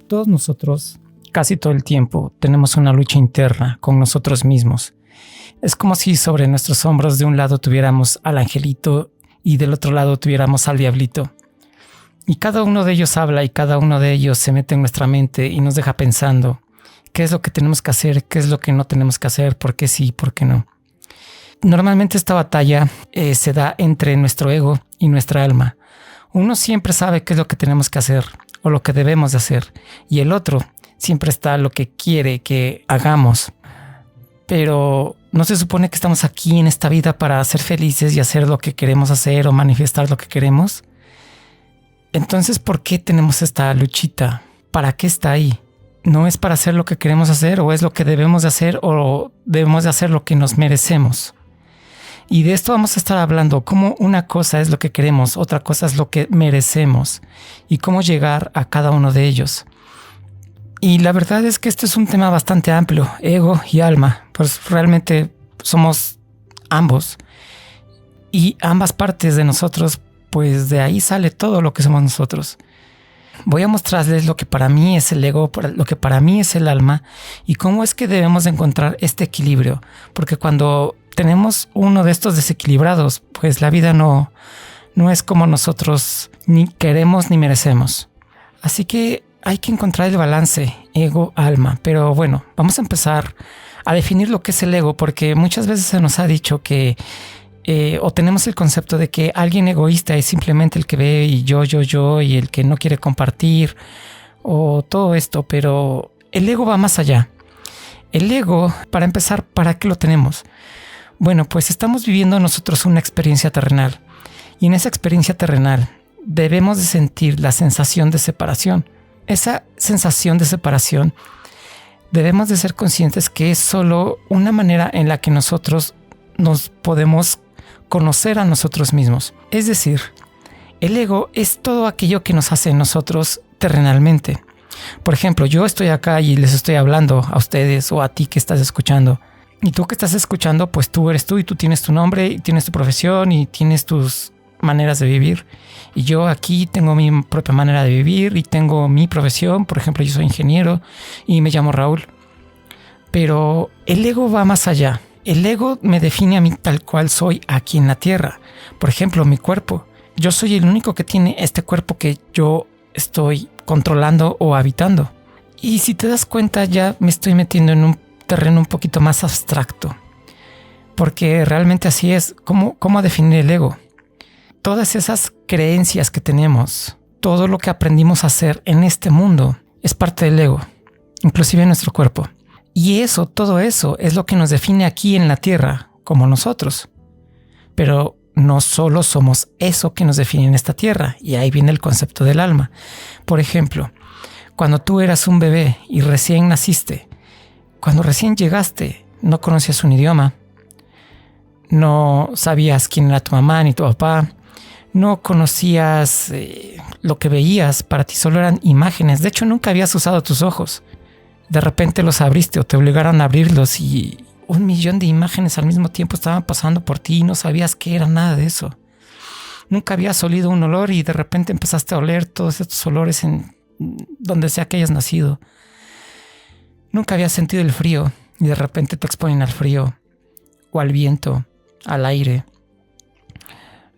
Todos nosotros, casi todo el tiempo, tenemos una lucha interna con nosotros mismos. Es como si sobre nuestros hombros de un lado tuviéramos al angelito y del otro lado tuviéramos al diablito. Y cada uno de ellos habla y cada uno de ellos se mete en nuestra mente y nos deja pensando qué es lo que tenemos que hacer, qué es lo que no tenemos que hacer, por qué sí, por qué no. Normalmente esta batalla se da entre nuestro ego y nuestra alma. Uno siempre sabe qué es lo que tenemos que hacer o lo que debemos de hacer, y el otro siempre está lo que quiere que hagamos. Pero ¿no se supone que estamos aquí en esta vida para ser felices y hacer lo que queremos hacer o manifestar lo que queremos? Entonces, ¿por qué tenemos esta luchita? ¿Para qué está ahí? ¿No es para hacer lo que queremos hacer o es lo que debemos de hacer o debemos de hacer lo que nos merecemos? Y de esto vamos a estar hablando, cómo una cosa es lo que queremos, otra cosa es lo que merecemos y cómo llegar a cada uno de ellos. Y la verdad es que este es un tema bastante amplio, ego y alma, pues realmente somos ambos y ambas partes de nosotros, pues de ahí sale todo lo que somos nosotros. Voy a mostrarles lo que para mí es el ego, lo que para mí es el alma y cómo es que debemos de encontrar este equilibrio, porque cuando tenemos uno de estos desequilibrados, pues la vida no es como nosotros ni queremos ni merecemos. Así que hay que encontrar el balance ego-alma. Pero bueno, vamos a empezar a definir lo que es el ego, porque muchas veces se nos ha dicho que o tenemos el concepto de que alguien egoísta es simplemente el que ve y yo y el que no quiere compartir o todo esto, pero el ego va más allá. El ego, para empezar, ¿para qué lo tenemos? Bueno, pues estamos viviendo nosotros una experiencia terrenal y en esa experiencia terrenal debemos de sentir la sensación de separación. Esa sensación de separación debemos de ser conscientes que es solo una manera en la que nosotros nos podemos conocer a nosotros mismos. Es decir, el ego es todo aquello que nos hace nosotros terrenalmente. Por ejemplo, yo estoy acá y les estoy hablando a ustedes o a ti que estás escuchando. Y tú que estás escuchando, pues tú eres tú y tú tienes tu nombre y tienes tu profesión y tienes tus maneras de vivir. Y yo aquí tengo mi propia manera de vivir y tengo mi profesión. Por ejemplo, yo soy ingeniero y me llamo Raúl. Pero el ego va más allá. El ego me define a mí tal cual soy aquí en la tierra. Por ejemplo, mi cuerpo. Yo soy el único que tiene este cuerpo que yo estoy controlando o habitando. Y si te das cuenta, ya me estoy metiendo en un terreno un poquito más abstracto. Porque realmente así es. ¿Cómo definir el ego? Todas esas creencias que tenemos, todo lo que aprendimos a hacer en este mundo es parte del ego, inclusive nuestro cuerpo. Y todo eso es lo que nos define aquí en la tierra como nosotros. Pero no solo somos eso que nos define en esta tierra, y ahí viene el concepto del alma. Por ejemplo, cuando tú eras un bebé y recién naciste, cuando recién llegaste, no conocías un idioma, no sabías quién era tu mamá ni tu papá, no conocías lo que veías, para ti solo eran imágenes. De hecho, nunca habías usado tus ojos. De repente los abriste o te obligaron a abrirlos y 1,000,000 de imágenes al mismo tiempo estaban pasando por ti y no sabías qué era nada de eso. Nunca habías olido un olor y de repente empezaste a oler todos estos olores en donde sea que hayas nacido. Nunca habías sentido el frío y de repente te exponen al frío o al viento, al aire.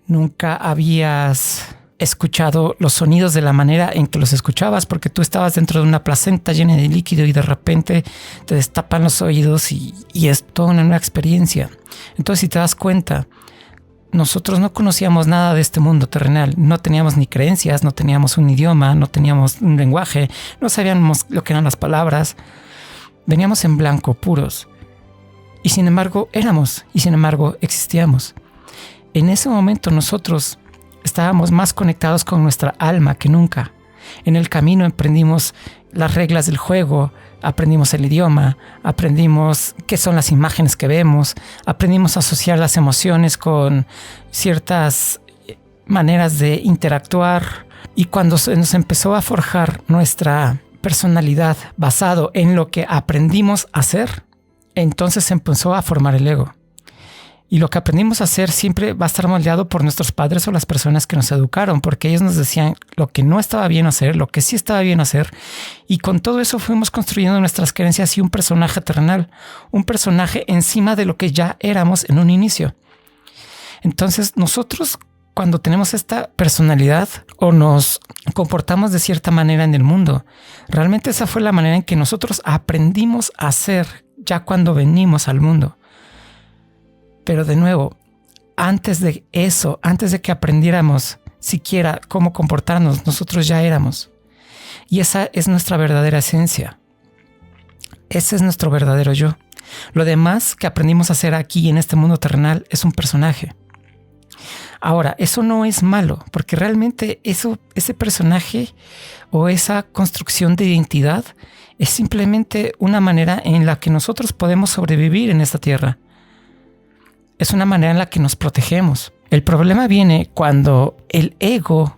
Nunca habías escuchado los sonidos de la manera en que los escuchabas porque tú estabas dentro de una placenta llena de líquido y de repente te destapan los oídos y es toda una nueva experiencia. Entonces, si te das cuenta, nosotros no conocíamos nada de este mundo terrenal. No teníamos ni creencias, no teníamos un idioma, no teníamos un lenguaje, no sabíamos lo que eran las palabras. Veníamos en blanco, puros. Y sin embargo éramos, y sin embargo existíamos. En ese momento nosotros estábamos más conectados con nuestra alma que nunca. En el camino aprendimos las reglas del juego, aprendimos el idioma, aprendimos qué son las imágenes que vemos, aprendimos a asociar las emociones con ciertas maneras de interactuar. Y cuando se nos empezó a forjar nuestra personalidad basado en lo que aprendimos a hacer, entonces se empezó a formar el ego. Y lo que aprendimos a hacer siempre va a estar moldeado por nuestros padres o las personas que nos educaron, porque ellos nos decían lo que no estaba bien hacer, lo que sí estaba bien hacer. Y con todo eso fuimos construyendo nuestras creencias y un personaje terrenal, un personaje encima de lo que ya éramos en un inicio. Entonces nosotros, cuando tenemos esta personalidad o nos comportamos de cierta manera en el mundo, realmente esa fue la manera en que nosotros aprendimos a ser ya cuando venimos al mundo. Pero de nuevo, antes de eso, antes de que aprendiéramos siquiera cómo comportarnos, nosotros ya éramos. Y esa es nuestra verdadera esencia. Ese es nuestro verdadero yo. Lo demás que aprendimos a hacer aquí en este mundo terrenal es un personaje. Ahora, eso no es malo, porque realmente ese personaje o esa construcción de identidad es simplemente una manera en la que nosotros podemos sobrevivir en esta tierra. Es una manera en la que nos protegemos. El problema viene cuando el ego,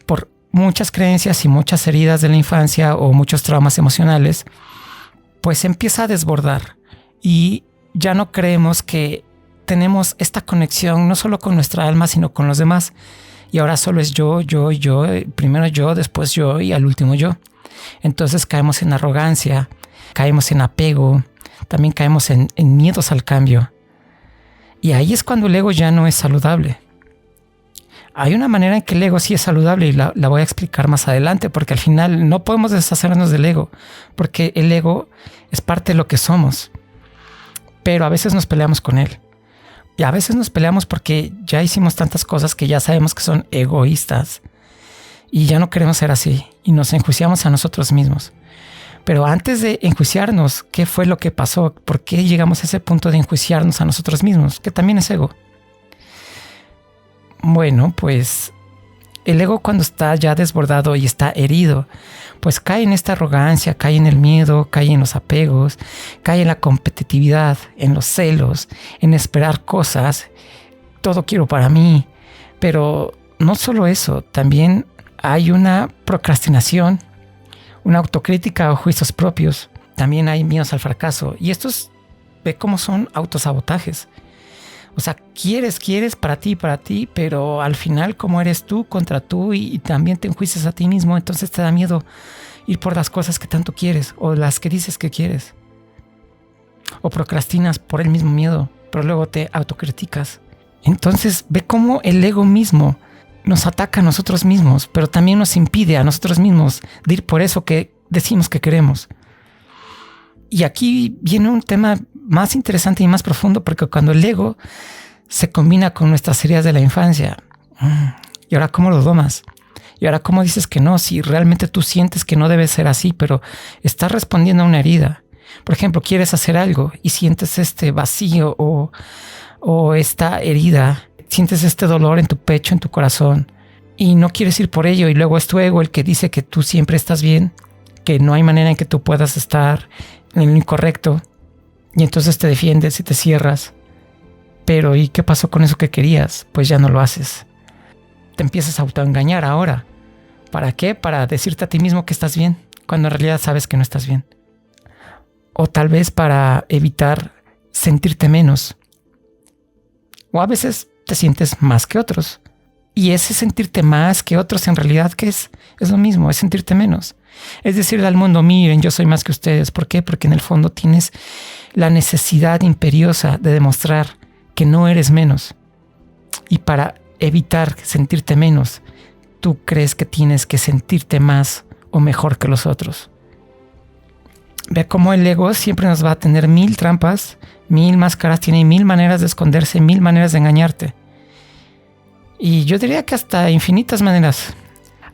por muchas creencias y muchas heridas de la infancia o muchos traumas emocionales, pues empieza a desbordar y ya no creemos que tenemos esta conexión no solo con nuestra alma, sino con los demás. Y ahora solo es yo, primero yo, después yo y al último yo. Entonces caemos en arrogancia, caemos en apego, también caemos en miedos al cambio. Y ahí es cuando el ego ya no es saludable. Hay una manera en que el ego sí es saludable y la voy a explicar más adelante, porque al final no podemos deshacernos del ego, porque el ego es parte de lo que somos. Pero a veces nos peleamos con él. Y a veces nos peleamos porque ya hicimos tantas cosas que ya sabemos que son egoístas y ya no queremos ser así y nos enjuiciamos a nosotros mismos. Pero antes de enjuiciarnos, ¿qué fue lo que pasó? ¿Por qué llegamos a ese punto de enjuiciarnos a nosotros mismos? Que también es ego. Bueno, pues el ego cuando está ya desbordado y está herido, pues cae en esta arrogancia, cae en el miedo, cae en los apegos, cae en la competitividad, en los celos, en esperar cosas. Todo quiero para mí. Pero no solo eso, también hay una procrastinación, una autocrítica o juicios propios. También hay miedos al fracaso. Y estos, ve cómo son autosabotajes. O sea, quieres para ti, pero al final como eres tú contra tú y también te enjuicias a ti mismo, entonces te da miedo ir por las cosas que tanto quieres o las que dices que quieres. O procrastinas por el mismo miedo, pero luego te autocriticas. Entonces ve cómo el ego mismo nos ataca a nosotros mismos, pero también nos impide a nosotros mismos de ir por eso que decimos que queremos. Y aquí viene un tema más interesante y más profundo, porque cuando el ego se combina con nuestras heridas de la infancia, ¿y ahora cómo lo domas? ¿Y ahora cómo dices que no? Si realmente tú sientes que no debe ser así, pero estás respondiendo a una herida. Por ejemplo, quieres hacer algo y sientes este vacío o esta herida, sientes este dolor en tu pecho, en tu corazón, y no quieres ir por ello, y luego es tu ego el que dice que tú siempre estás bien, que no hay manera en que tú puedas estar en lo incorrecto, y entonces te defiendes y te cierras. Pero ¿y qué pasó con eso que querías? Pues ya no lo haces. Te empiezas a autoengañar ahora. ¿Para qué? Para decirte a ti mismo que estás bien, cuando en realidad sabes que no estás bien. O tal vez para evitar sentirte menos. O a veces te sientes más que otros. Y ese sentirte más que otros en realidad, ¿qué es? Es lo mismo, es sentirte menos. Es decirle al mundo, miren, yo soy más que ustedes. ¿Por qué? Porque en el fondo tienes la necesidad imperiosa de demostrar que no eres menos. Y para evitar sentirte menos, tú crees que tienes que sentirte más o mejor que los otros. Ve cómo el ego siempre nos va a tener 1000 trampas, 1000 máscaras, tiene 1000 maneras de esconderse, 1000 maneras de engañarte. Y yo diría que hasta infinitas maneras.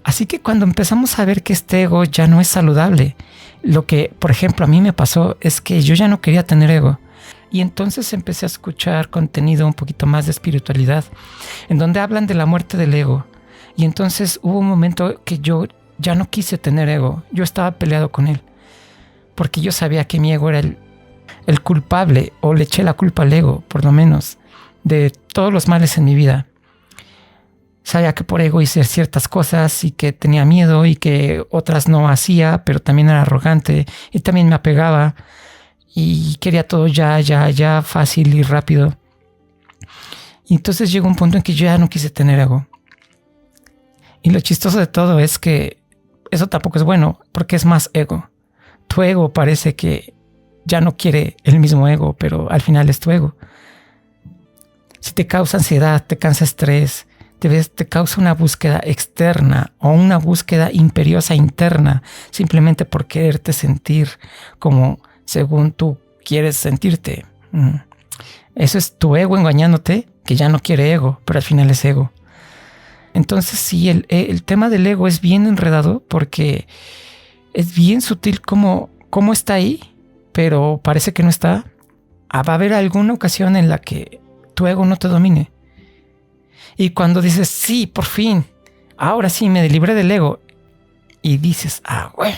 Así que cuando empezamos a ver que este ego ya no es saludable, lo que, por ejemplo, a mí me pasó es que yo ya no quería tener ego. Y entonces empecé a escuchar contenido un poquito más de espiritualidad, en donde hablan de la muerte del ego. Y entonces hubo un momento que yo ya no quise tener ego. Yo estaba peleado con él, porque yo sabía que mi ego era el culpable, o le eché la culpa al ego, por lo menos, de todos los males en mi vida. Sabía que por ego hice ciertas cosas y que tenía miedo y que otras no hacía, pero también era arrogante y también me apegaba y quería todo ya, fácil y rápido. Y entonces llegó un punto en que yo ya no quise tener ego. Y lo chistoso de todo es que eso tampoco es bueno, porque es más ego. Tu ego parece que ya no quiere el mismo ego, pero al final es tu ego. Si te causa ansiedad, te causa estrés, te causa una búsqueda externa o una búsqueda imperiosa interna, simplemente por quererte sentir como según tú quieres sentirte. Eso es tu ego engañándote, que ya no quiere ego, pero al final es ego. Entonces sí, el tema del ego es bien enredado porque es bien sutil cómo está ahí, pero parece que no está. Va a haber alguna ocasión en la que tu ego no te domine. Y cuando dices, sí, por fin, ahora sí me libré del ego. Y dices, güey,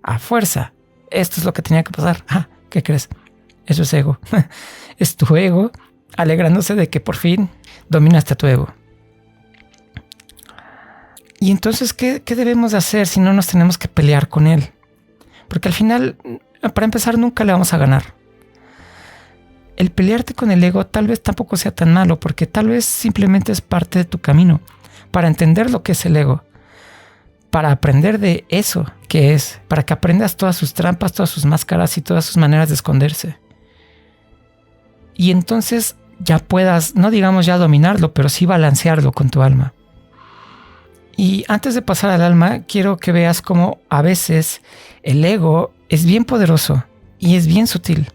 a fuerza, esto es lo que tenía que pasar. ¿Qué crees? Eso es ego. Es tu ego alegrándose de que por fin dominaste a tu ego. Y entonces, ¿qué debemos de hacer si no nos tenemos que pelear con él? Porque al final, para empezar, nunca le vamos a ganar. El pelearte con el ego tal vez tampoco sea tan malo, porque tal vez simplemente es parte de tu camino para entender lo que es el ego, para aprender de eso que es, para que aprendas todas sus trampas, todas sus máscaras y todas sus maneras de esconderse. Y entonces ya puedas, no digamos ya dominarlo, pero sí balancearlo con tu alma. Y antes de pasar al alma, quiero que veas cómo a veces el ego es bien poderoso y es bien sutil.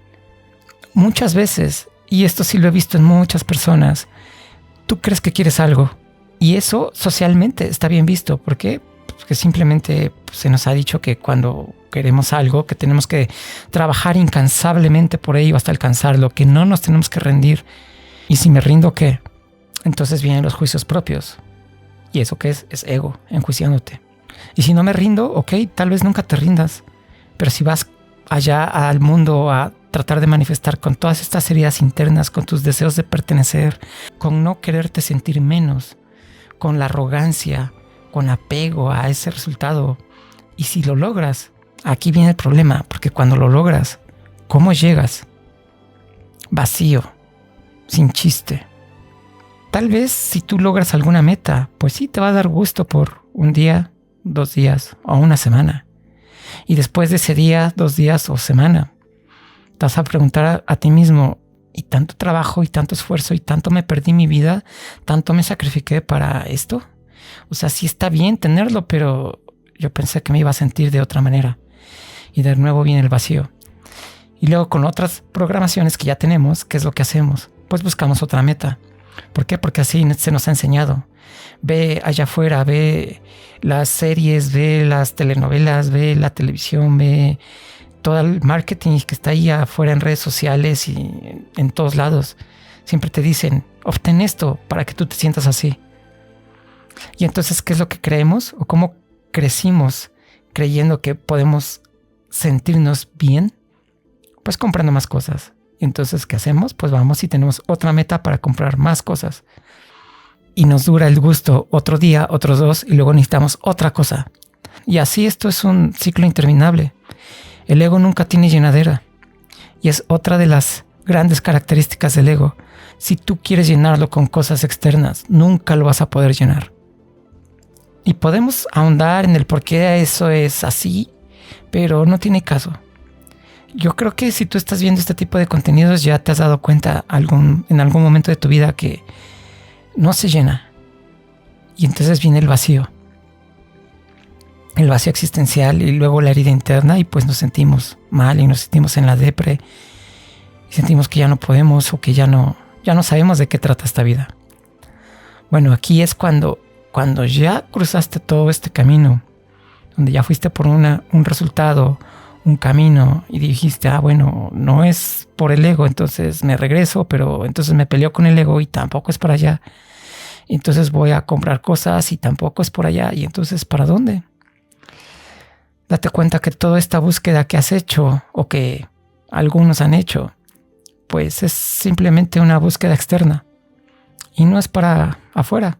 Muchas veces, y esto sí lo he visto en muchas personas, tú crees que quieres algo y eso socialmente está bien visto. ¿Por qué? Porque simplemente se nos ha dicho que cuando queremos algo, que tenemos que trabajar incansablemente por ello hasta alcanzarlo, que no nos tenemos que rendir. Y si me rindo, ¿qué? Entonces vienen los juicios propios. ¿Y eso qué es? Es ego, enjuiciándote. Y si no me rindo, ok, tal vez nunca te rindas. Pero si vas allá al mundo a tratar de manifestar con todas estas heridas internas, con tus deseos de pertenecer, con no quererte sentir menos, con la arrogancia, con apego a ese resultado. Y si lo logras, aquí viene el problema, porque cuando lo logras, ¿cómo llegas? Vacío, sin chiste. Tal vez si tú logras alguna meta, pues sí te va a dar gusto por un día, 2 días o una semana. Y después de ese día, 2 días o semana, te vas a preguntar a ti mismo, y tanto trabajo y tanto esfuerzo y tanto me perdí mi vida, tanto me sacrifiqué para esto. O sea, sí está bien tenerlo, pero yo pensé que me iba a sentir de otra manera. Y de nuevo viene el vacío. Y luego con otras programaciones que ya tenemos, ¿qué es lo que hacemos? Pues buscamos otra meta. ¿Por qué? Porque así se nos ha enseñado. Ve allá afuera, ve las series, ve las telenovelas, ve la televisión, ve todo el marketing que está ahí afuera en redes sociales y en todos lados. Siempre te dicen, obtén esto para que tú te sientas así. Y entonces, ¿qué es lo que creemos? ¿O cómo crecimos creyendo que podemos sentirnos bien? Pues comprando más cosas. Y entonces, ¿qué hacemos? Pues vamos y tenemos otra meta para comprar más cosas. Y nos dura el gusto otro día, otros 2, y luego necesitamos otra cosa. Y así esto es un ciclo interminable. El ego nunca tiene llenadera. Y es otra de las grandes características del ego. Si tú quieres llenarlo con cosas externas, nunca lo vas a poder llenar. Y podemos ahondar en el por qué eso es así, pero no tiene caso. Yo creo que si tú estás viendo este tipo de contenidos ya te has dado cuenta en algún momento de tu vida que no se llena. Y entonces viene el vacío. El vacío existencial y luego la herida interna y pues nos sentimos mal y nos sentimos en la depre. Y sentimos que ya no podemos o que ya no sabemos de qué trata esta vida. Bueno, aquí es cuando ya cruzaste todo este camino, donde ya fuiste por un resultado, un camino y dijiste, bueno, no es por el ego, entonces me regreso, pero entonces me peleo con el ego y tampoco es para allá. Entonces voy a comprar cosas y tampoco es por allá. Y entonces, ¿para dónde? Date cuenta que toda esta búsqueda que has hecho o que algunos han hecho, pues es simplemente una búsqueda externa y no es para afuera.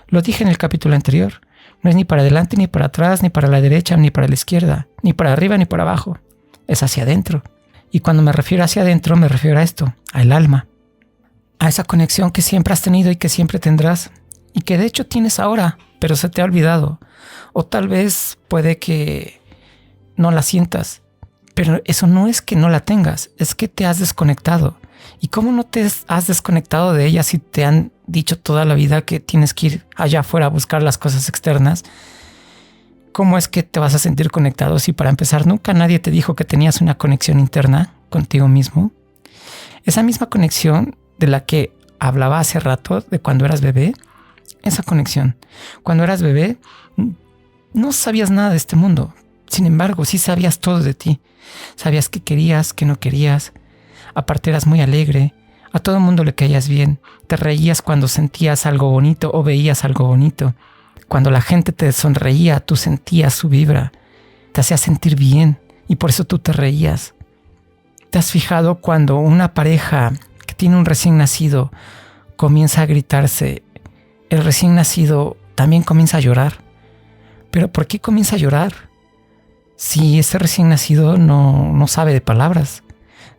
Lo dije en el capítulo anterior. No es ni para adelante, ni para atrás, ni para la derecha, ni para la izquierda, ni para arriba, ni para abajo. Es hacia adentro. Y cuando me refiero hacia adentro, me refiero a esto, al alma. a esa conexión que siempre has tenido y que siempre tendrás y que de hecho tienes ahora, pero se te ha olvidado. O tal vez puede que no la sientas, pero eso no es que no la tengas, es que te has desconectado. ¿Y cómo no te has desconectado de ella si te han dicho toda la vida que tienes que ir allá afuera a buscar las cosas externas? ¿Cómo es que te vas a sentir conectado si para empezar nunca nadie te dijo que tenías una conexión interna contigo mismo? Esa misma conexión de la que hablaba hace rato, de cuando eras bebé, esa conexión. Cuando eras bebé, no sabías nada de este mundo. Sin embargo, sí sabías todo de ti. Sabías qué querías, qué no querías. Aparte eras muy alegre. A todo el mundo le caías bien. Te reías cuando sentías algo bonito o veías algo bonito. Cuando la gente te sonreía, tú sentías su vibra. Te hacía sentir bien y por eso tú te reías. ¿Te has fijado cuando una pareja que tiene un recién nacido comienza a gritarse? El recién nacido también comienza a llorar. ¿Pero por qué comienza a llorar? Si ese recién nacido no sabe de palabras,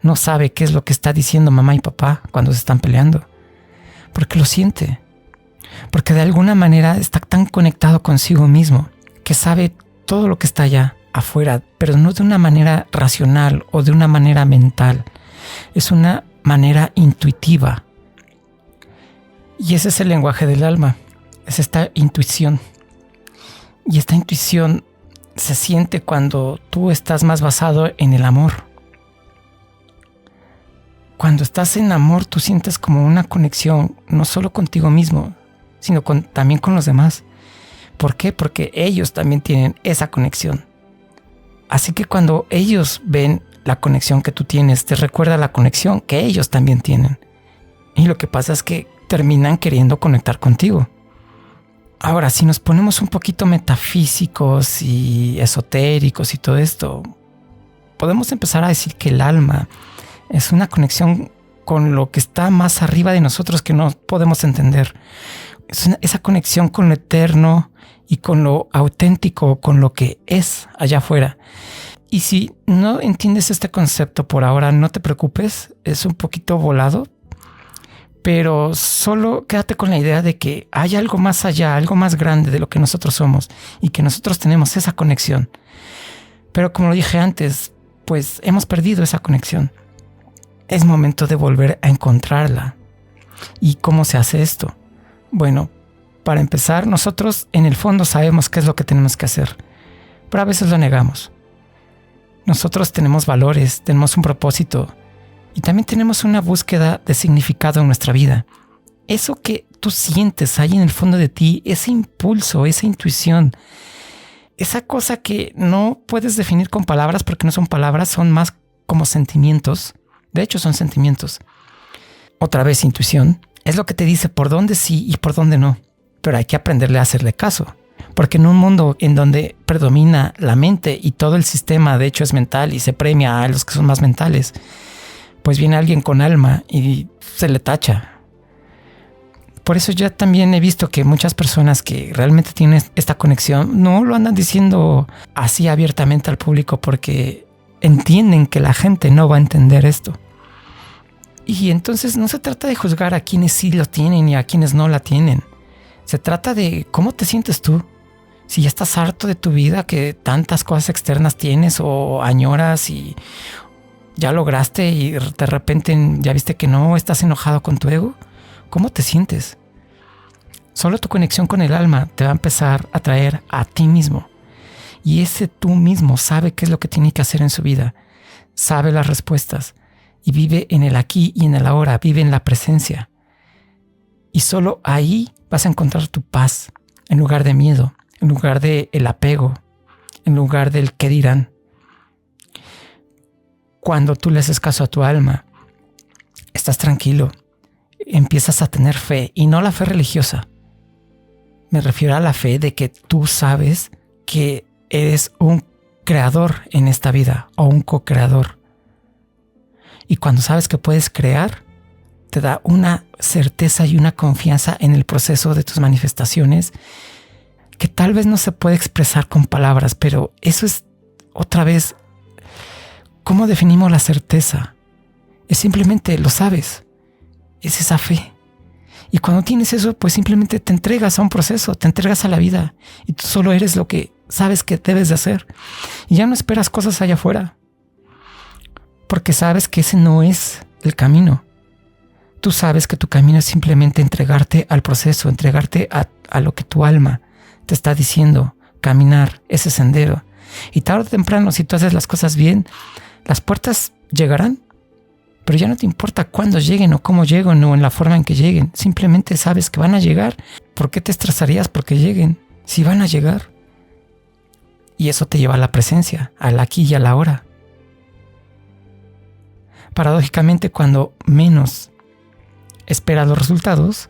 no sabe qué es lo que está diciendo mamá y papá cuando se están peleando. Porque lo siente. Porque de alguna manera está tan conectado consigo mismo que sabe todo lo que está allá afuera, pero no de una manera racional o de una manera mental. Es una manera intuitiva. Y ese es el lenguaje del alma. Es esta intuición. Y esta intuición se siente cuando tú estás más basado en el amor. Cuando estás en amor, tú sientes como una conexión, no solo contigo mismo, sino también con los demás. ¿Por qué? Porque ellos también tienen esa conexión. Así que cuando ellos ven la conexión que tú tienes, te recuerda la conexión que ellos también tienen. Y lo que pasa es que terminan queriendo conectar contigo. Ahora, si nos ponemos un poquito metafísicos y esotéricos y todo esto, podemos empezar a decir que el alma es una conexión con lo que está más arriba de nosotros que no podemos entender. Es esa conexión con lo eterno y con lo auténtico, con lo que es allá afuera. Y si no entiendes este concepto por ahora, no te preocupes, es un poquito volado, pero solo quédate con la idea de que hay algo más allá, algo más grande de lo que nosotros somos y que nosotros tenemos esa conexión. Pero como lo dije antes, pues hemos perdido esa conexión. Es momento de volver a encontrarla. ¿Y cómo se hace esto? Bueno, para empezar, nosotros en el fondo sabemos qué es lo que tenemos que hacer, pero a veces lo negamos. Nosotros tenemos valores, tenemos un propósito y también tenemos una búsqueda de significado en nuestra vida. Eso que tú sientes ahí en el fondo de ti, ese impulso, esa intuición, esa cosa que no puedes definir con palabras porque no son palabras, son más como sentimientos. De hecho, son sentimientos. Otra vez, intuición. Es lo que te dice por dónde sí y por dónde no. Pero hay que aprenderle a hacerle caso. Porque en un mundo en donde predomina la mente y todo el sistema de hecho es mental y se premia a los que son más mentales, pues viene alguien con alma y se le tacha. Por eso ya también he visto que muchas personas que realmente tienen esta conexión no lo andan diciendo así abiertamente al público porque entienden que la gente no va a entender esto. Y entonces no se trata de juzgar a quienes sí lo tienen y a quienes no la tienen. Se trata de cómo te sientes tú. Si ya estás harto de tu vida, que tantas cosas externas tienes o añoras y ya lograste y de repente ya viste que no, estás enojado con tu ego, ¿cómo te sientes? Solo tu conexión con el alma te va a empezar a traer a ti mismo. Y ese tú mismo sabe qué es lo que tiene que hacer en su vida. Sabe las respuestas. Y vive en el aquí y en el ahora, vive en la presencia. Y solo ahí vas a encontrar tu paz, en lugar de miedo, en lugar de el apego, en lugar del qué dirán. Cuando tú le haces caso a tu alma, estás tranquilo, empiezas a tener fe, y no la fe religiosa. Me refiero a la fe de que tú sabes que eres un creador en esta vida o un co-creador. Y cuando sabes que puedes crear, te da una certeza y una confianza en el proceso de tus manifestaciones que tal vez no se puede expresar con palabras, pero eso es otra vez, ¿cómo definimos la certeza? Es simplemente lo sabes. es esa fe. Y cuando tienes eso, pues simplemente te entregas a un proceso, te entregas a la vida y tú solo eres lo que sabes que debes de hacer. Y ya no esperas cosas allá afuera, porque sabes que ese no es el camino. Tú sabes que tu camino es simplemente entregarte al proceso, entregarte a lo que tu alma te está diciendo, caminar ese sendero. Y tarde o temprano, si tú haces las cosas bien, las puertas llegarán, pero ya no te importa cuándo lleguen o cómo lleguen o en la forma en que lleguen. Simplemente sabes que van a llegar. ¿Por qué te estresarías porque lleguen? Si van a llegar. Y eso te lleva a la presencia, al aquí y a la ahora. Paradójicamente, cuando menos esperas los resultados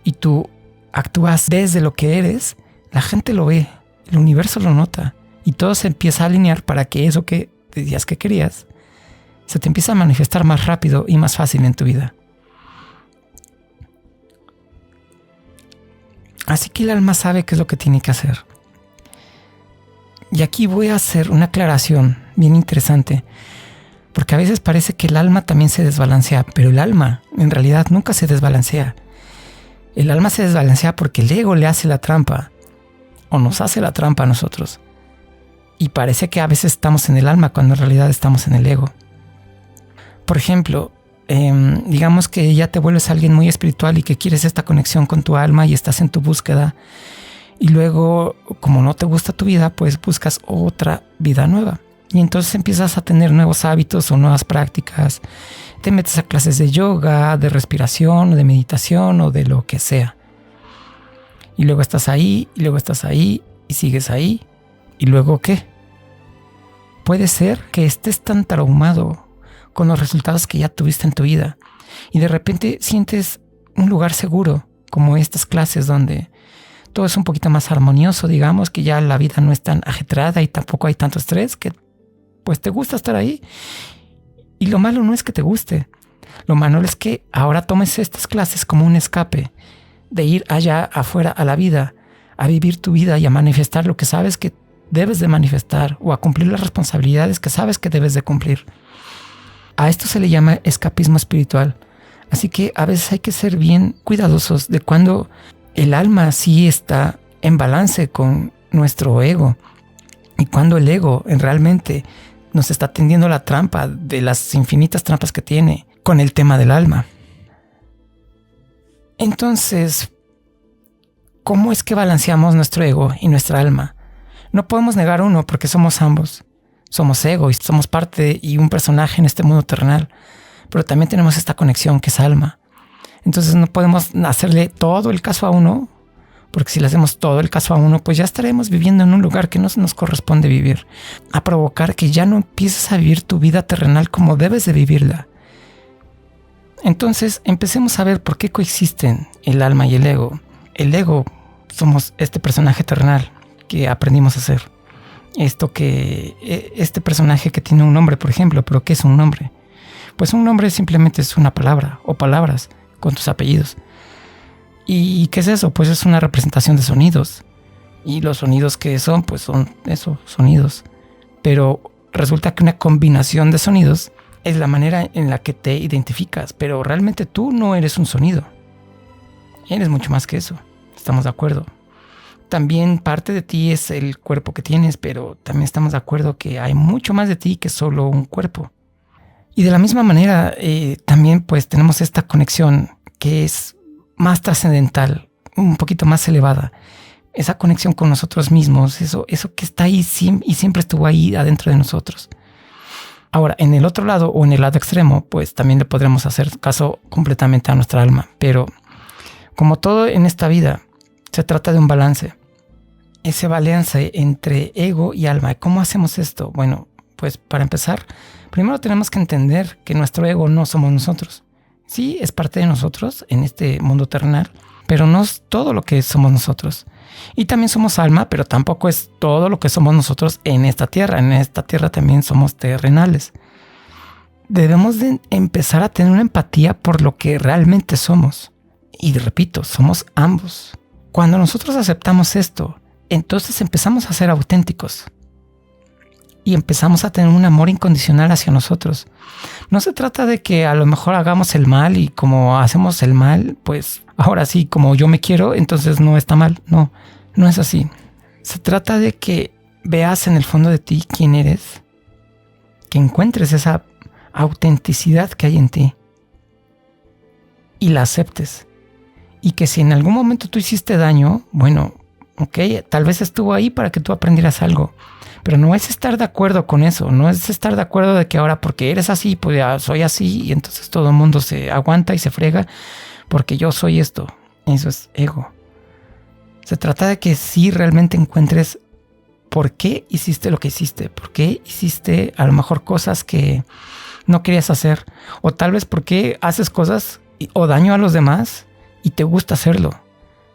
y tú actúas desde lo que eres, la gente lo ve, el universo lo nota y todo se empieza a alinear para que eso que decías que querías se te empieza a manifestar más rápido y más fácil en tu vida. Así que el alma sabe qué es lo que tiene que hacer. Y aquí voy a hacer una aclaración bien interesante, porque a veces parece que el alma también se desbalancea, pero el alma en realidad nunca se desbalancea. El alma se desbalancea porque el ego le hace la trampa, o nos hace la trampa a nosotros. Y parece que a veces estamos en el alma cuando en realidad estamos en el ego. Por ejemplo, digamos que ya te vuelves alguien muy espiritual y que quieres esta conexión con tu alma y estás en tu búsqueda. Y luego, como no te gusta tu vida, pues buscas otra vida nueva. Y entonces empiezas a tener nuevos hábitos o nuevas prácticas. Te metes a clases de yoga, de respiración, de meditación o de lo que sea. Y luego estás ahí, y luego estás ahí, y sigues ahí. ¿Y luego qué? Puede ser que estés tan traumado con los resultados que ya tuviste en tu vida y de repente sientes un lugar seguro, como estas clases donde todo es un poquito más armonioso, digamos, que ya la vida no es tan ajetreada y tampoco hay tanto estrés, que pues te gusta estar ahí. Y lo malo no es que te guste, lo malo es que ahora tomes estas clases como un escape de ir allá afuera a la vida, a vivir tu vida y a manifestar lo que sabes que debes de manifestar o a cumplir las responsabilidades que sabes que debes de cumplir. A esto se le llama escapismo espiritual. Así que a veces hay que ser bien cuidadosos de cuando el alma sí está en balance con nuestro ego y cuando el ego realmente nos está tendiendo la trampa de las infinitas trampas que tiene con el tema del alma. Entonces, ¿cómo es que balanceamos nuestro ego y nuestra alma? No podemos negar uno porque somos ambos. Somos ego y somos parte y un personaje en este mundo terrenal, pero también tenemos esta conexión que es alma. Entonces no podemos hacerle todo el caso a uno, porque si le hacemos todo el caso a uno, pues ya estaremos viviendo en un lugar que no nos corresponde vivir, a provocar que ya no empieces a vivir tu vida terrenal como debes de vivirla. Entonces empecemos a ver por qué coexisten el alma y el ego. El ego somos este personaje terrenal que aprendimos a ser. Este personaje que tiene un nombre, por ejemplo, pero ¿qué es un nombre? Pues un nombre simplemente es una palabra o palabras con tus apellidos. ¿Y qué es eso? Pues es una representación de sonidos. Y los sonidos que son, pues son eso, sonidos. Pero resulta que una combinación de sonidos es la manera en la que te identificas, pero realmente tú no eres un sonido. Eres mucho más que eso. Estamos de acuerdo. También parte de ti es el cuerpo que tienes, pero también estamos de acuerdo que hay mucho más de ti que solo un cuerpo. Y de la misma manera, también pues tenemos esta conexión que es más trascendental, un poquito más elevada. Esa conexión con nosotros mismos, eso que está ahí y siempre estuvo ahí adentro de nosotros. Ahora, en el otro lado o en el lado extremo, pues también le podremos hacer caso completamente a nuestra alma. Pero como todo en esta vida, se trata de un balance. Ese balance entre ego y alma. ¿Cómo hacemos esto? Bueno, pues para empezar, primero tenemos que entender que nuestro ego no somos nosotros. Sí, es parte de nosotros en este mundo terrenal, pero no es todo lo que somos nosotros. Y también somos alma, pero tampoco es todo lo que somos nosotros en esta tierra. En esta tierra también somos terrenales. Debemos de empezar a tener una empatía por lo que realmente somos. Y repito, somos ambos. Cuando nosotros aceptamos esto, entonces empezamos a ser auténticos. y empezamos a tener un amor incondicional hacia nosotros. No se trata de que a lo mejor hagamos el mal y como hacemos el mal, pues ahora sí, como yo me quiero, entonces no está mal. No, no es así. Se trata de que veas en el fondo de ti quién eres, que encuentres esa autenticidad que hay en ti y la aceptes. Y que si en algún momento tú hiciste daño, bueno, ok, tal vez estuvo ahí para que tú aprendieras algo. Pero no es estar de acuerdo con eso, no es estar de acuerdo de que ahora porque eres así, pues ya soy así y entonces todo el mundo se aguanta y se frega porque yo soy esto. Eso es ego. Se trata de que sí realmente encuentres por qué hiciste lo que hiciste, por qué hiciste a lo mejor cosas que no querías hacer, o tal vez por qué haces cosas o daño a los demás y te gusta hacerlo,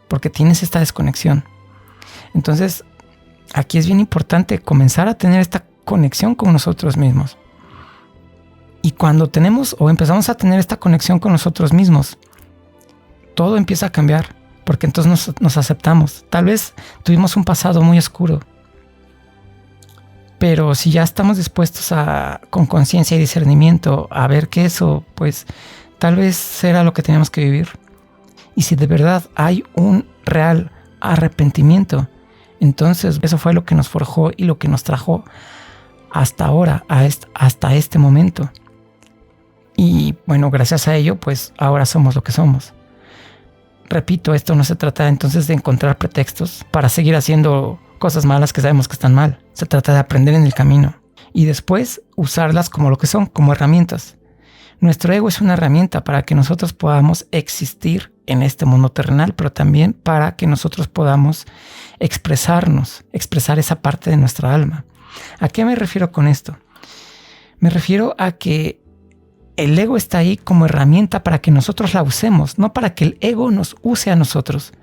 porque tienes esta desconexión. Entonces, aquí es bien importante comenzar a tener esta conexión con nosotros mismos. Y cuando tenemos o empezamos a tener esta conexión con nosotros mismos, todo empieza a cambiar, porque entonces nos aceptamos. Tal vez tuvimos un pasado muy oscuro, pero si ya estamos dispuestos con conciencia y discernimiento, a ver que eso, pues tal vez será lo que tenemos que vivir. Y si de verdad hay un real arrepentimiento, entonces eso fue lo que nos forjó y lo que nos trajo hasta ahora, hasta este momento. Y bueno, gracias a ello, pues ahora somos lo que somos. Repito, esto no se trata entonces de encontrar pretextos para seguir haciendo cosas malas que sabemos que están mal. Se trata de aprender en el camino y después usarlas como lo que son, como herramientas. Nuestro ego es una herramienta para que nosotros podamos existir en este mundo terrenal, pero también para que nosotros podamos expresarnos, expresar esa parte de nuestra alma. ¿A qué me refiero con esto? Me refiero a que el ego está ahí como herramienta para que nosotros la usemos, no para que el ego nos use a nosotros.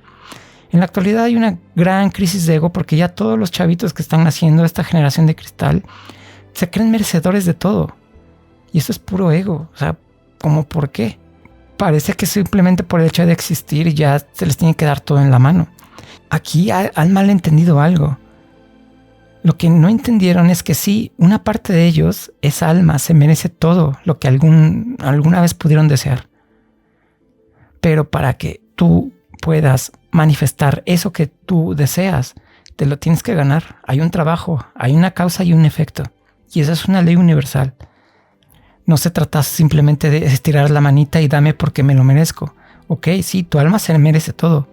En la actualidad hay una gran crisis de ego porque ya todos los chavitos que están naciendo, esta generación de cristal, se creen merecedores de todo. Y eso es puro ego. O sea, ¿cómo por qué? Parece que simplemente por el hecho de existir ya se les tiene que dar todo en la mano. Aquí han malentendido algo. Lo que no entendieron es que sí, una parte de ellos, esa alma, se merece todo lo que alguna vez pudieron desear. Pero para que tú puedas manifestar eso que tú deseas, te lo tienes que ganar. Hay un trabajo, hay una causa y un efecto. Y esa es una ley universal. No se trata simplemente de estirar la manita y dame porque me lo merezco. Ok, sí, tu alma se merece todo.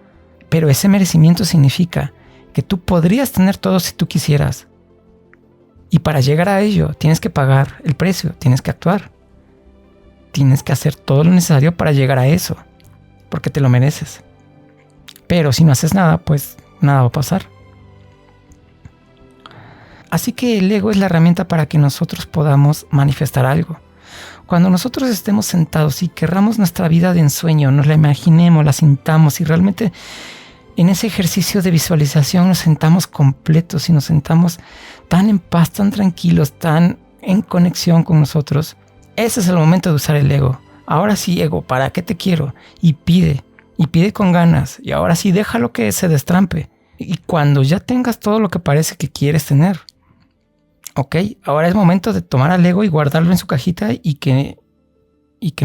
Pero ese merecimiento significa que tú podrías tener todo si tú quisieras. Y para llegar a ello tienes que pagar el precio, tienes que actuar. Tienes que hacer todo lo necesario para llegar a eso, porque te lo mereces. Pero si no haces nada, pues nada va a pasar. Así que el ego es la herramienta para que nosotros podamos manifestar algo. Cuando nosotros estemos sentados y querramos nuestra vida de ensueño, nos la imaginemos, la sintamos y realmente en ese ejercicio de visualización nos sentamos completos y nos sentamos tan en paz, tan tranquilos, tan en conexión con nosotros. Ese es el momento de usar el ego. Ahora sí, ego, ¿para qué te quiero? Y pide con ganas. Y ahora sí, déjalo que se destrampe. Y cuando ya tengas todo lo que parece que quieres tener, ok, ahora es momento de tomar al ego y guardarlo en su cajita y que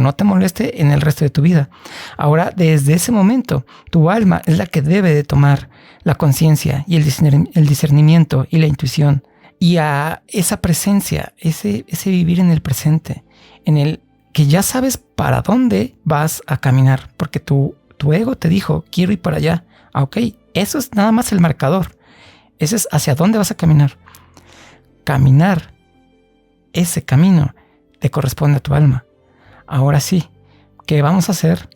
no te moleste en el resto de tu vida. Ahora, desde ese momento, tu alma es la que debe de tomar la conciencia y el discernimiento y la intuición. Y a esa presencia, ese vivir en el presente, en el que ya sabes para dónde vas a caminar, porque tu ego te dijo, quiero ir para allá. Ok, eso es nada más el marcador. Ese es hacia dónde vas a caminar. Caminar ese camino te corresponde a tu alma. Ahora sí, ¿qué vamos a hacer?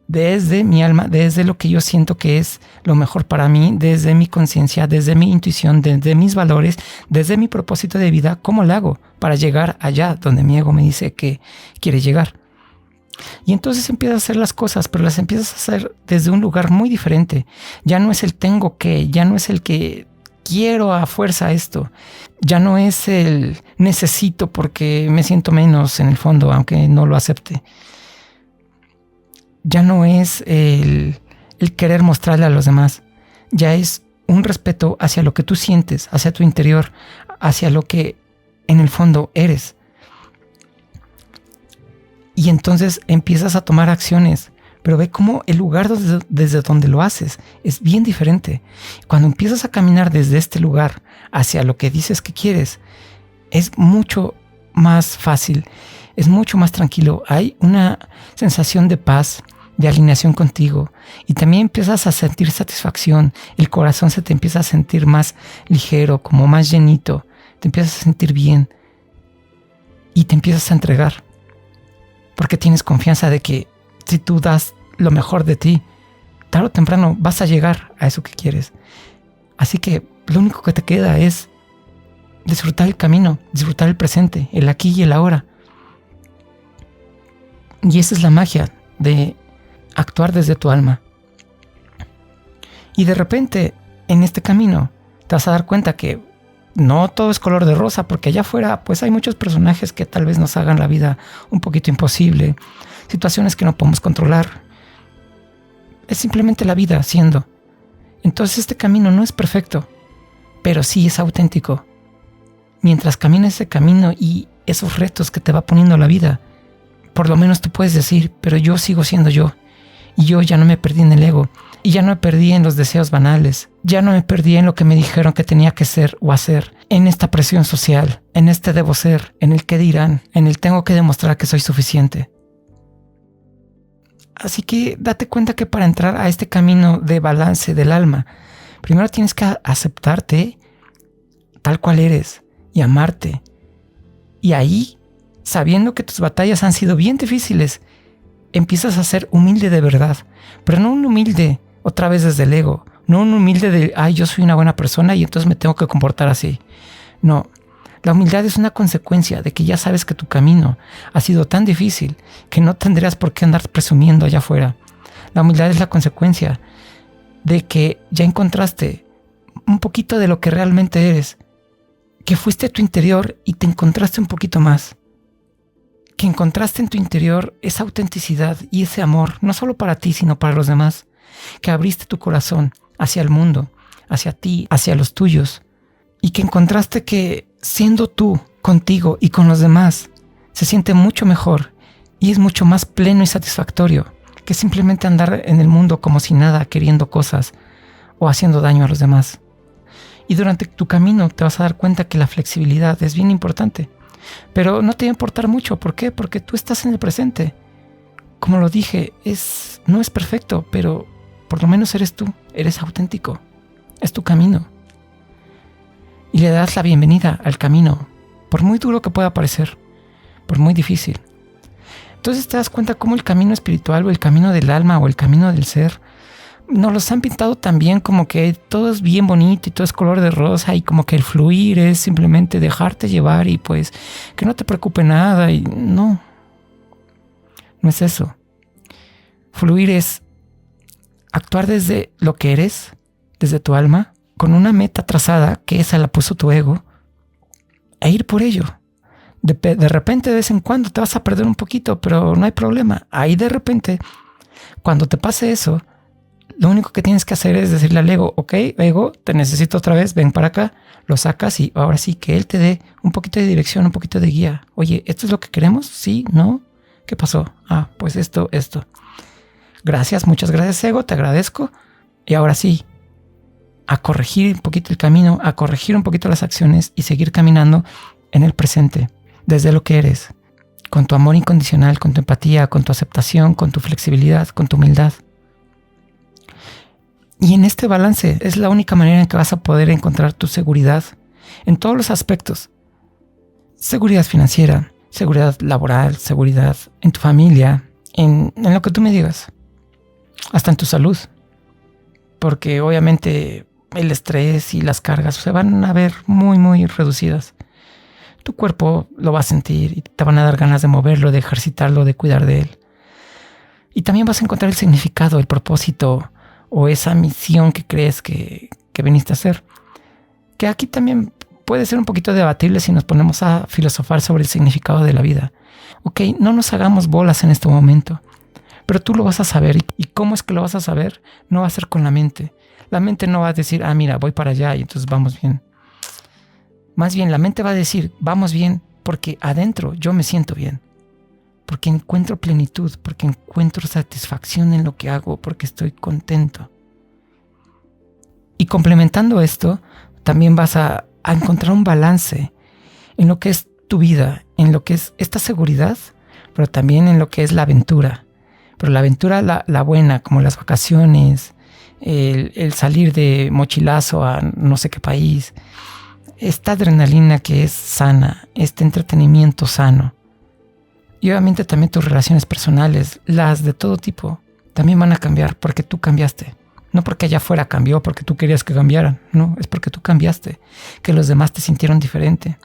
Desde mi alma, desde lo que yo siento que es lo mejor para mí, desde mi conciencia, desde mi intuición, desde mis valores, desde mi propósito de vida, ¿cómo lo hago para llegar allá donde mi ego me dice que quiere llegar? Y entonces empiezas a hacer las cosas, pero las empiezas a hacer desde un lugar muy diferente. Ya no es el tengo que, ya no es el que quiero a fuerza esto. Ya no es el necesito porque me siento menos en el fondo, aunque no lo acepte. Ya no es el querer mostrarle a los demás. Ya es un respeto hacia lo que tú sientes, hacia tu interior, hacia lo que en el fondo eres. Y entonces empiezas a tomar acciones, pero ve cómo el lugar desde donde lo haces es bien diferente. Cuando empiezas a caminar desde este lugar hacia lo que dices que quieres, es mucho más fácil, es mucho más tranquilo. Hay una sensación de paz, de alineación contigo, y también empiezas a sentir satisfacción. El corazón se te empieza a sentir más ligero, como más llenito. Te empiezas a sentir bien y te empiezas a entregar. Porque tienes confianza de que si tú das lo mejor de ti, tarde o temprano vas a llegar a eso que quieres. Así que lo único que te queda es disfrutar el camino, disfrutar el presente, el aquí y el ahora. Y esa es la magia de actuar desde tu alma. Y de repente, en este camino, te vas a dar cuenta que no todo es color de rosa, porque allá afuera pues hay muchos personajes que tal vez nos hagan la vida un poquito imposible, situaciones que no podemos controlar. Es simplemente la vida siendo. Entonces este camino no es perfecto, pero sí es auténtico. Mientras caminas ese camino y esos retos que te va poniendo la vida, por lo menos tú puedes decir, pero yo sigo siendo yo. Y yo ya no me perdí en el ego. Y ya no me perdí en los deseos banales. Ya no me perdí en lo que me dijeron que tenía que ser o hacer. En esta presión social. En este debo ser. En el qué dirán. En el tengo que demostrar que soy suficiente. Así que date cuenta que para entrar a este camino de balance del alma, primero tienes que aceptarte tal cual eres. Y amarte. Y ahí, sabiendo que tus batallas han sido bien difíciles, empiezas a ser humilde de verdad. Pero no un humilde otra vez desde el ego. No un humilde de, yo soy una buena persona y entonces me tengo que comportar así. No, la humildad es una consecuencia de que ya sabes que tu camino ha sido tan difícil que no tendrías por qué andar presumiendo allá afuera. La humildad es la consecuencia de que ya encontraste un poquito de lo que realmente eres, que fuiste a tu interior y te encontraste un poquito más, que encontraste en tu interior esa autenticidad y ese amor, no solo para ti, sino para los demás, que abriste tu corazón hacia el mundo, hacia ti, hacia los tuyos, y que encontraste que siendo tú, contigo y con los demás, se siente mucho mejor y es mucho más pleno y satisfactorio que simplemente andar en el mundo como si nada, queriendo cosas o haciendo daño a los demás. Y durante tu camino te vas a dar cuenta que la flexibilidad es bien importante, pero no te va a importar mucho. ¿Por qué? Porque tú estás en el presente. Como lo dije, no es perfecto, pero por lo menos eres tú, eres auténtico, es tu camino. Y le das la bienvenida al camino, por muy duro que pueda parecer, por muy difícil. Entonces te das cuenta cómo el camino espiritual o el camino del alma o el camino del ser nos los han pintado también como que todo es bien bonito y todo es color de rosa y como que el fluir es simplemente dejarte llevar y pues que no te preocupe nada. Y no es eso. Fluir es actuar desde lo que eres, desde tu alma, con una meta trazada, que esa la puso tu ego, e ir por ello. De repente, de vez en cuando te vas a perder un poquito, pero no hay problema. Ahí de repente, cuando te pase eso, lo único que tienes que hacer es decirle al ego, ok, ego, te necesito otra vez, ven para acá, lo sacas y ahora sí que él te dé un poquito de dirección, un poquito de guía. Oye, ¿esto es lo que queremos? ¿Sí? ¿No? ¿Qué pasó? Pues esto. Gracias, muchas gracias, ego, te agradezco. Y ahora sí, a corregir un poquito el camino, a corregir un poquito las acciones y seguir caminando en el presente, desde lo que eres, con tu amor incondicional, con tu empatía, con tu aceptación, con tu flexibilidad, con tu humildad. Y en este balance es la única manera en que vas a poder encontrar tu seguridad en todos los aspectos. Seguridad financiera, seguridad laboral, seguridad en tu familia, en lo que tú me digas, hasta en tu salud. Porque obviamente el estrés y las cargas se van a ver muy, muy reducidas. Tu cuerpo lo va a sentir y te van a dar ganas de moverlo, de ejercitarlo, de cuidar de él. Y también vas a encontrar el significado, el propósito o esa misión que crees que viniste a hacer. Que aquí también puede ser un poquito debatible si nos ponemos a filosofar sobre el significado de la vida. Ok, no nos hagamos bolas en este momento, pero tú lo vas a saber. ¿Y cómo es que lo vas a saber? No va a ser con la mente. La mente no va a decir, mira, voy para allá y entonces vamos bien. Más bien la mente va a decir, vamos bien, porque adentro yo me siento bien. Porque encuentro plenitud, porque encuentro satisfacción en lo que hago, porque estoy contento. Y complementando esto, también vas a encontrar un balance en lo que es tu vida, en lo que es esta seguridad, pero también en lo que es la aventura. Pero la aventura, la buena, como las vacaciones, el salir de mochilazo a no sé qué país, esta adrenalina que es sana, este entretenimiento sano. Y obviamente también tus relaciones personales, las de todo tipo, también van a cambiar porque tú cambiaste. No porque allá afuera cambió, porque tú querías que cambiaran. No, es porque tú cambiaste, que los demás te sintieron diferente.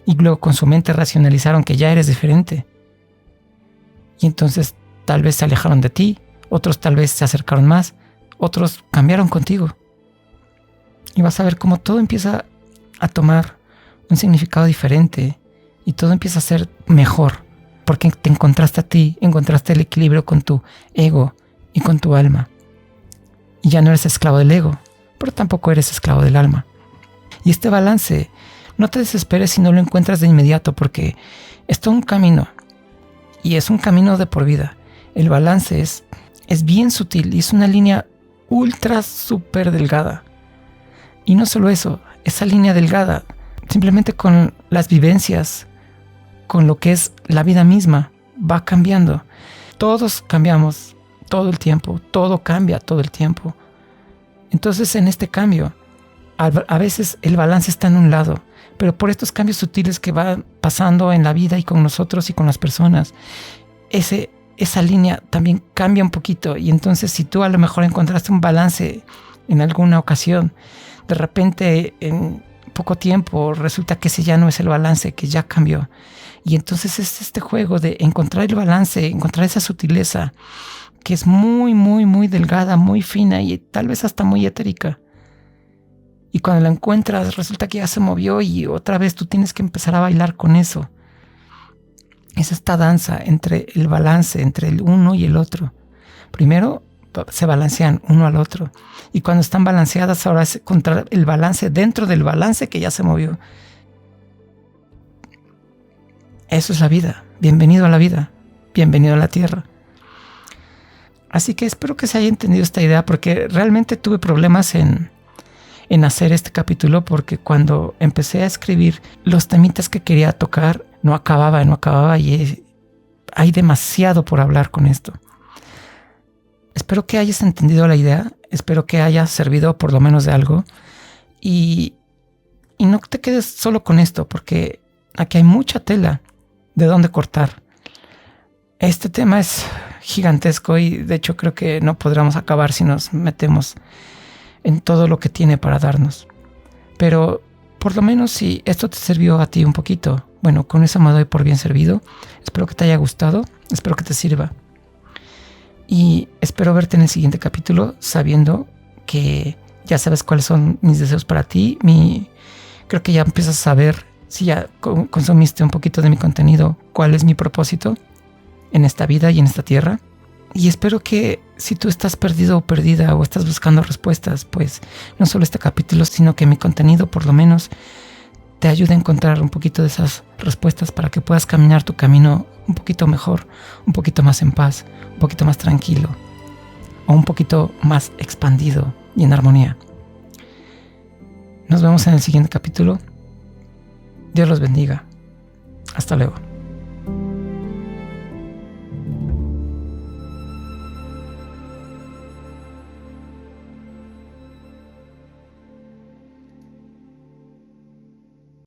Y luego con su mente racionalizaron que ya eres diferente. Y entonces tal vez se alejaron de ti, otros tal vez se acercaron más, otros cambiaron contigo. Y vas a ver cómo todo empieza a tomar un significado diferente y todo empieza a ser mejor. Porque te encontraste a ti, encontraste el equilibrio con tu ego y con tu alma. Y ya no eres esclavo del ego, pero tampoco eres esclavo del alma. Y este balance, no te desesperes si no lo encuentras de inmediato, porque es todo un camino. Y es un camino de por vida. El balance es bien sutil y es una línea ultra súper delgada. Y no solo eso, esa línea delgada, simplemente con las vivencias, con lo que es la vida misma, va cambiando. Todos cambiamos todo el tiempo, todo cambia todo el tiempo. Entonces en este cambio, a veces el balance está en un lado, pero por estos cambios sutiles que van pasando en la vida y con nosotros y con las personas, esa línea también cambia un poquito. Y entonces si tú a lo mejor encontraste un balance en alguna ocasión, de repente en poco tiempo resulta que ese ya no es el balance, que ya cambió. Y entonces es este juego de encontrar el balance, encontrar esa sutileza que es muy, muy, muy delgada, muy fina y tal vez hasta muy etérica. Y cuando la encuentras resulta que ya se movió y otra vez tú tienes que empezar a bailar con eso. Es esta danza entre el balance, entre el uno y el otro. Primero se balancean uno al otro. Y cuando están balanceadas, ahora es encontrar el balance dentro del balance que ya se movió. Eso es la vida. Bienvenido a la vida. Bienvenido a la tierra. Así que espero que se haya entendido esta idea, porque realmente tuve problemas en hacer este capítulo, porque cuando empecé a escribir los temitas que quería tocar, no acababa y hay demasiado por hablar con esto. Espero que hayas entendido la idea, espero que haya servido por lo menos de algo y no te quedes solo con esto, porque aquí hay mucha tela de dónde cortar. Este tema es gigantesco y de hecho creo que no podremos acabar si nos metemos en todo lo que tiene para darnos. Pero por lo menos si esto te sirvió a ti un poquito, bueno, con eso me doy por bien servido. Espero que te haya gustado, espero que te sirva. Y espero verte en el siguiente capítulo sabiendo que ya sabes cuáles son mis deseos para ti. Creo que ya empiezas a saber, si ya consumiste un poquito de mi contenido, cuál es mi propósito en esta vida y en esta tierra. Y espero que si tú estás perdido o perdida o estás buscando respuestas, pues no solo este capítulo, sino que mi contenido por lo menos te ayude a encontrar un poquito de esas respuestas para que puedas caminar tu camino un poquito mejor, un poquito más en paz, un poquito más tranquilo o un poquito más expandido y en armonía. Nos vemos en el siguiente capítulo. Dios los bendiga. Hasta luego.